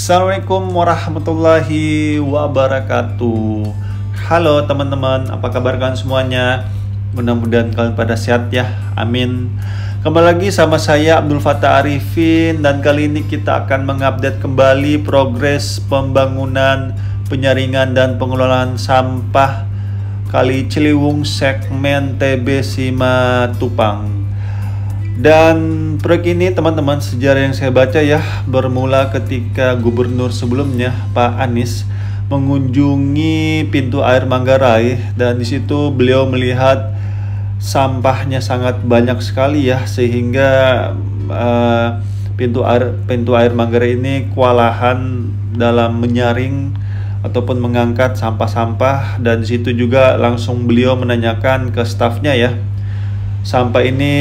Assalamualaikum warahmatullahi wabarakatuh. Halo teman-teman, apa kabar kalian semuanya? Mudah-mudahan kalian pada sehat ya, amin. Kembali lagi sama saya Abdul Fattah Arifin. Dan kali ini kita akan mengupdate kembali progres pembangunan, penyaringan, dan pengelolaan sampah Kali Ciliwung segmen TB Simatupang. Dan proyek ini teman-teman, sejarah yang saya baca ya, bermula ketika gubernur sebelumnya Pak Anies mengunjungi pintu air Manggarai, dan di situ beliau melihat sampahnya sangat banyak sekali ya, sehingga pintu air Manggarai ini kewalahan dalam menyaring ataupun mengangkat sampah-sampah. Dan di situ juga langsung beliau menanyakan ke stafnya ya, sampah ini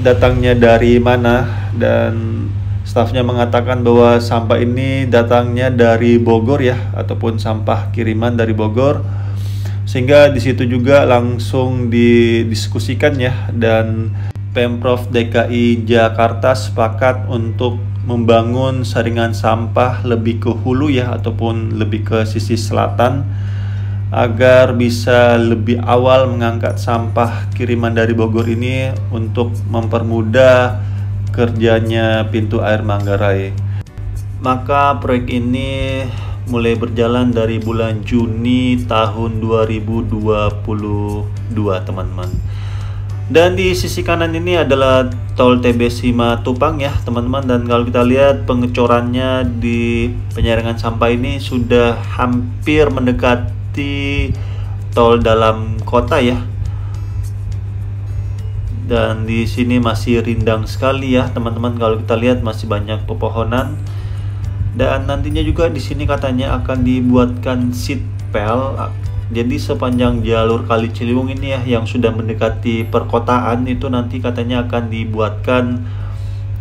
datangnya dari mana, dan stafnya mengatakan bahwa sampah ini datangnya dari Bogor ya, ataupun sampah kiriman dari Bogor. Sehingga di situ juga langsung didiskusikan ya, dan Pemprov DKI Jakarta sepakat untuk membangun saringan sampah lebih ke hulu ya, ataupun lebih ke sisi selatan, agar bisa lebih awal mengangkat sampah kiriman dari Bogor ini untuk mempermudah kerjanya pintu air Manggarai. Maka proyek ini mulai berjalan dari bulan Juni tahun 2022 teman-teman. Dan di sisi kanan ini adalah tol TB Simatupang ya teman-teman. Dan kalau kita lihat pengecorannya di penyaringan sampah ini sudah hampir mendekati tol dalam kota ya. Dan di sini masih rindang sekali ya teman-teman, kalau kita lihat masih banyak pepohonan. Dan nantinya juga di sini katanya akan dibuatkan seat belt. Jadi sepanjang jalur Kali Ciliwung ini ya, yang sudah mendekati perkotaan itu nanti katanya akan dibuatkan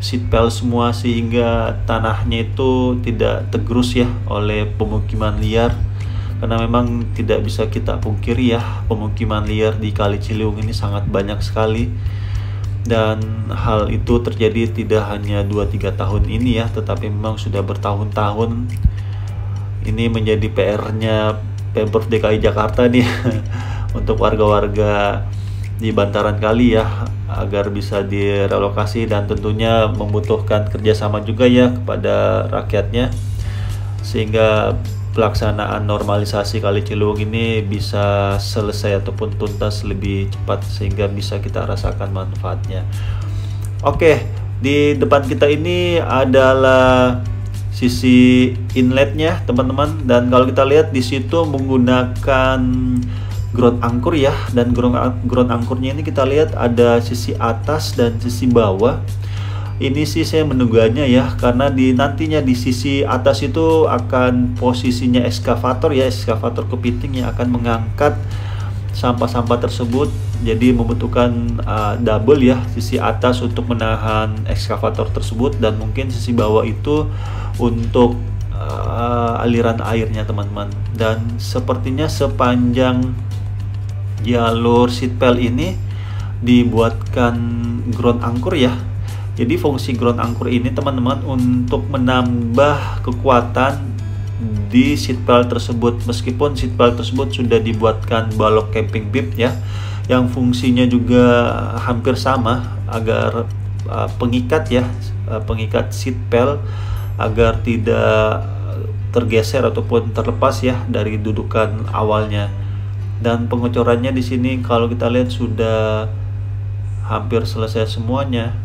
seat belt semua, sehingga tanahnya itu tidak tergerus ya oleh pemukiman liar. Karena memang tidak bisa kita pungkiri ya, pemukiman liar di Kali Ciliwung ini sangat banyak sekali. Dan hal itu terjadi tidak hanya 2-3 tahun ini ya, tetapi memang sudah bertahun-tahun. Ini menjadi PR-nya Pemprov DKI Jakarta nih untuk warga-warga di bantaran kali ya, agar bisa direlokasi, dan tentunya membutuhkan kerjasama juga ya kepada rakyatnya, sehingga pelaksanaan normalisasi Kali Ciliwung ini bisa selesai ataupun tuntas lebih cepat, sehingga bisa kita rasakan manfaatnya. Oke, di depan kita ini adalah sisi inletnya teman-teman. Dan kalau kita lihat di situ menggunakan ground angkur ya, dan ground angkurnya ini kita lihat ada sisi atas dan sisi bawah. Ini sih saya menduganya ya, karena nantinya di sisi atas itu akan posisinya ekskavator ya, ekskavator kepiting yang akan mengangkat sampah-sampah tersebut. Jadi membutuhkan double ya, sisi atas untuk menahan ekskavator tersebut, dan mungkin sisi bawah itu untuk aliran airnya teman-teman. Dan sepertinya sepanjang jalur seatbelt ini dibuatkan ground angkur ya. Jadi fungsi ground angkur ini teman-teman untuk menambah kekuatan di seatbelt tersebut, meskipun seatbelt tersebut sudah dibuatkan balok camping bib ya, yang fungsinya juga hampir sama, agar pengikat ya, pengikat seatbelt agar tidak tergeser ataupun terlepas ya dari dudukan awalnya. Dan pengecorannya di sini kalau kita lihat sudah hampir selesai semuanya.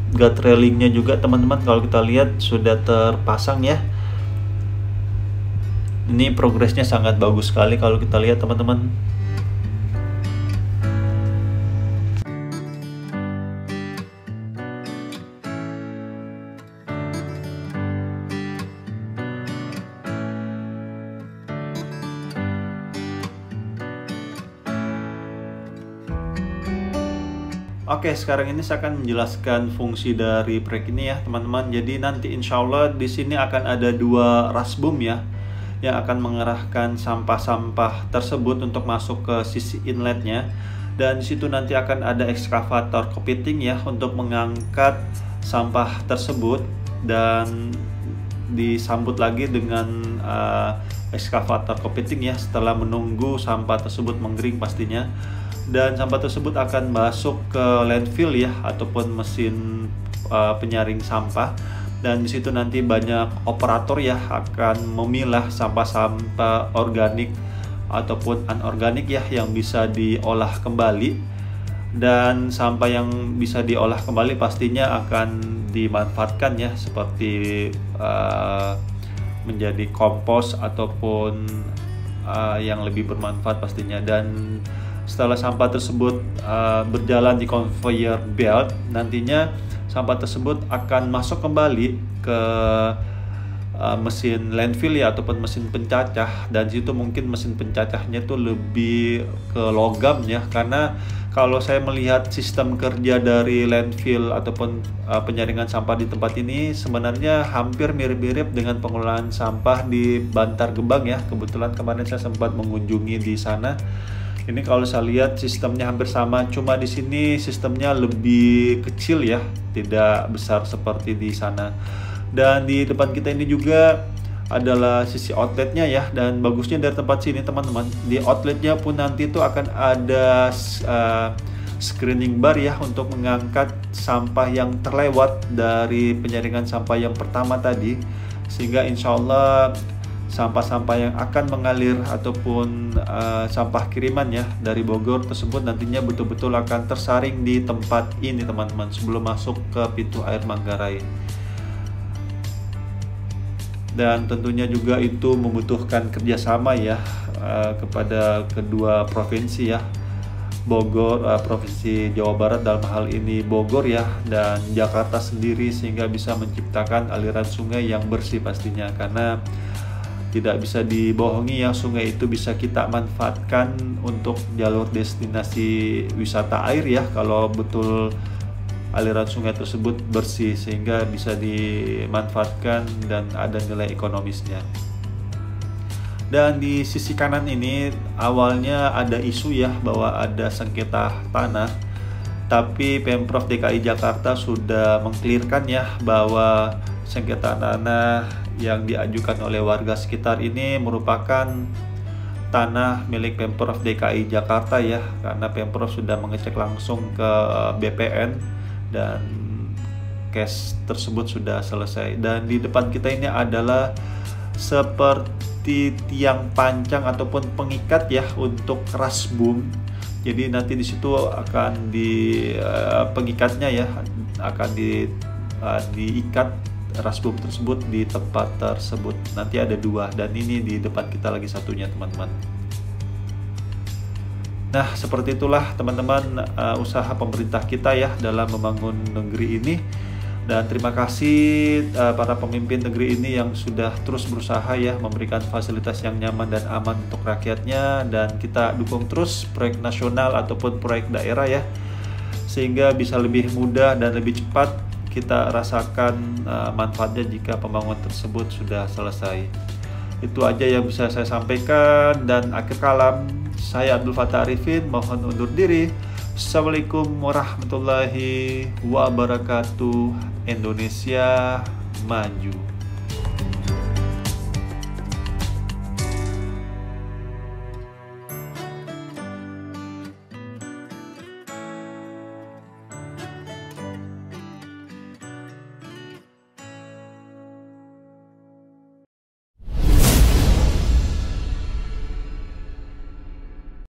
Guard railingnya juga teman-teman kalau kita lihat sudah terpasang ya. Ini progresnya sangat bagus sekali kalau kita lihat teman-teman. Oke, sekarang ini saya akan menjelaskan fungsi dari proyek ini ya teman-teman. Jadi nanti insya Allah di sini akan ada 2 rush boom ya, yang akan mengerahkan sampah-sampah tersebut untuk masuk ke sisi inletnya. Dan di situ nanti akan ada ekskavator kepiting ya, untuk mengangkat sampah tersebut dan disambut lagi dengan ekskavator kopiting ya, setelah menunggu sampah tersebut mengering pastinya. Dan sampah tersebut akan masuk ke landfill ya, ataupun mesin penyaring sampah. Dan di situ nanti banyak operator ya akan memilah sampah-sampah organik ataupun anorganik ya yang bisa diolah kembali. Dan sampah yang bisa diolah kembali pastinya akan dimanfaatkan ya, seperti menjadi kompos ataupun yang lebih bermanfaat pastinya. Dan setelah sampah tersebut berjalan di conveyor belt, nantinya sampah tersebut akan masuk kembali ke mesin landfill ya, ataupun mesin pencacah. Dan situ mungkin mesin pencacahnya itu lebih ke logam ya, karena kalau saya melihat sistem kerja dari landfill ataupun penyaringan sampah di tempat ini sebenarnya hampir mirip-mirip dengan pengelolaan sampah di Bantar Gebang ya. Kebetulan kemarin saya sempat mengunjungi di sana. Ini kalau saya lihat sistemnya hampir sama, cuma di sini sistemnya lebih kecil ya, tidak besar seperti di sana. Dan di depan kita ini juga adalah sisi outletnya ya, dan bagusnya dari tempat sini teman-teman, di outletnya pun nanti itu akan ada screening bar ya untuk mengangkat sampah yang terlewat dari penyaringan sampah yang pertama tadi, sehingga insya Allah sampah-sampah yang akan mengalir ataupun sampah kiriman ya dari Bogor tersebut nantinya betul-betul akan tersaring di tempat ini teman-teman, sebelum masuk ke pintu air Manggarai. Dan tentunya juga itu membutuhkan kerjasama ya kepada kedua provinsi ya, Bogor, Provinsi Jawa Barat dalam hal ini Bogor ya, dan Jakarta sendiri, sehingga bisa menciptakan aliran sungai yang bersih pastinya. Karena tidak bisa dibohongi ya, sungai itu bisa kita manfaatkan untuk jalur destinasi wisata air ya, kalau betul aliran sungai tersebut bersih, sehingga bisa dimanfaatkan dan ada nilai ekonomisnya. Dan di sisi kanan ini awalnya ada isu ya bahwa ada sengketa tanah, tapi Pemprov DKI Jakarta sudah mengklirkan ya bahwa sengketa tanah yang diajukan oleh warga sekitar ini merupakan tanah milik Pemprov DKI Jakarta ya, karena Pemprov sudah mengecek langsung ke BPN dan case tersebut sudah selesai. Dan di depan kita ini adalah seperti tiang pancang ataupun pengikat ya untuk keras boom. Jadi nanti di situ akan di pengikatnya ya akan diikat ras boom tersebut di tempat tersebut. Nanti ada dua, dan ini di depan kita lagi satunya teman-teman. Nah, seperti itulah teman-teman usaha pemerintah kita ya dalam membangun negeri ini. Dan terima kasih para pemimpin negeri ini yang sudah terus berusaha ya memberikan fasilitas yang nyaman dan aman untuk rakyatnya. Dan kita dukung terus proyek nasional ataupun proyek daerah ya, sehingga bisa lebih mudah dan lebih cepat kita rasakan manfaatnya jika pembangunan tersebut sudah selesai. Itu aja yang bisa saya sampaikan, dan akhir kalam saya Abdul Fattah Arifin mohon undur diri. Assalamualaikum warahmatullahi wabarakatuh. Indonesia maju.